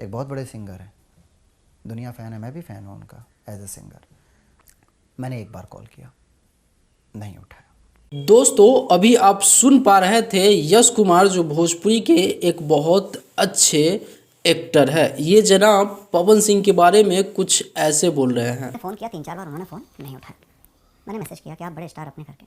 एक बहुत बड़े सिंगर हैं, दुनिया फ़ैन है, मैं भी फ़ैन हूँ उनका एज ए सिंगर। मैंने एक बार कॉल किया, नहीं उठाया। दोस्तों अभी आप सुन पा रहे थे यश कुमार, जो भोजपुरी के एक बहुत अच्छे एक्टर है। ये जनाब पवन सिंह के बारे में कुछ ऐसे बोल रहे हैं। फ़ोन किया 3-4 बार, उन्होंने फ़ोन नहीं उठाया। मैंने मैसेज किया कि आप बड़े स्टार अपने करके,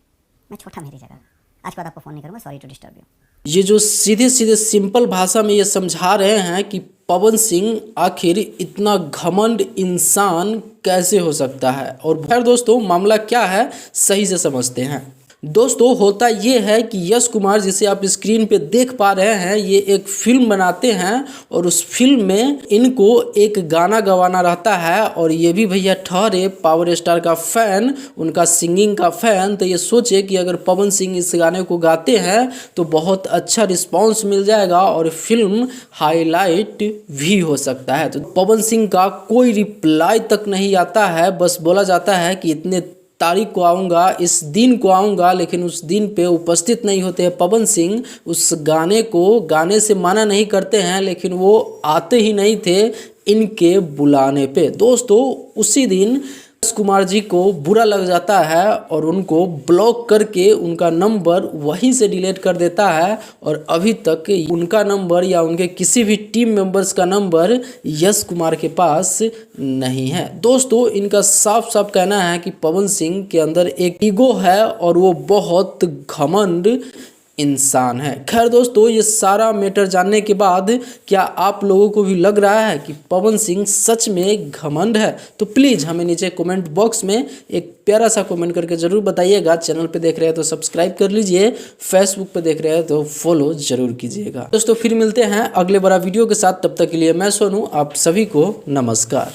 मैं छोटा मेरी जगह, आज के बाद आपको फ़ोन नहीं करूँगा, सॉरी टू डिस्टर्ब यू। ये जो सीधे सीधे सिंपल भाषा में ये समझा रहे हैं कि पवन सिंह आखिर इतना घमंड इंसान कैसे हो सकता है। और खैर दोस्तों, मामला क्या है सही से समझते हैं। दोस्तों होता ये है कि यश कुमार, जिसे आप स्क्रीन पे देख पा रहे हैं, ये एक फिल्म बनाते हैं और उस फिल्म में इनको एक गाना गवाना रहता है। और ये भी भैया ठहरे पावर स्टार का फ़ैन, उनका सिंगिंग का फ़ैन। तो ये सोचे कि अगर पवन सिंह इस गाने को गाते हैं तो बहुत अच्छा रिस्पॉन्स मिल जाएगा और फिल्म हाईलाइट भी हो सकता है। तो पवन सिंह का कोई रिप्लाई तक नहीं आता है, बस बोला जाता है कि इतने तारीख को आऊँगा, इस दिन को आऊँगा, लेकिन उस दिन पे उपस्थित नहीं होते हैं पवन सिंह। उस गाने को गाने से मना नहीं करते हैं, लेकिन वो आते ही नहीं थे इनके बुलाने पे। दोस्तों उसी दिन यश कुमार जी को बुरा लग जाता है और उनको ब्लॉक करके उनका नंबर वहीं से डिलीट कर देता है। और अभी तक उनका नंबर या उनके किसी भी टीम मेंबर्स का नंबर यश कुमार के पास नहीं है। दोस्तों इनका साफ साफ कहना है कि पवन सिंह के अंदर एक ईगो है और वो बहुत घमंड इंसान है। खैर दोस्तों, ये सारा मैटर जानने के बाद क्या आप लोगों को भी लग रहा है कि पवन सिंह सच में घमंड है? तो प्लीज़ हमें नीचे कमेंट बॉक्स में एक प्यारा सा कमेंट करके ज़रूर बताइएगा। चैनल पे देख रहे हैं तो सब्सक्राइब कर लीजिए, फेसबुक पे देख रहे हैं तो फॉलो ज़रूर कीजिएगा। दोस्तों फिर मिलते हैं अगले बड़ा वीडियो के साथ, तब तक के लिए मैं सोनू, आप सभी को नमस्कार।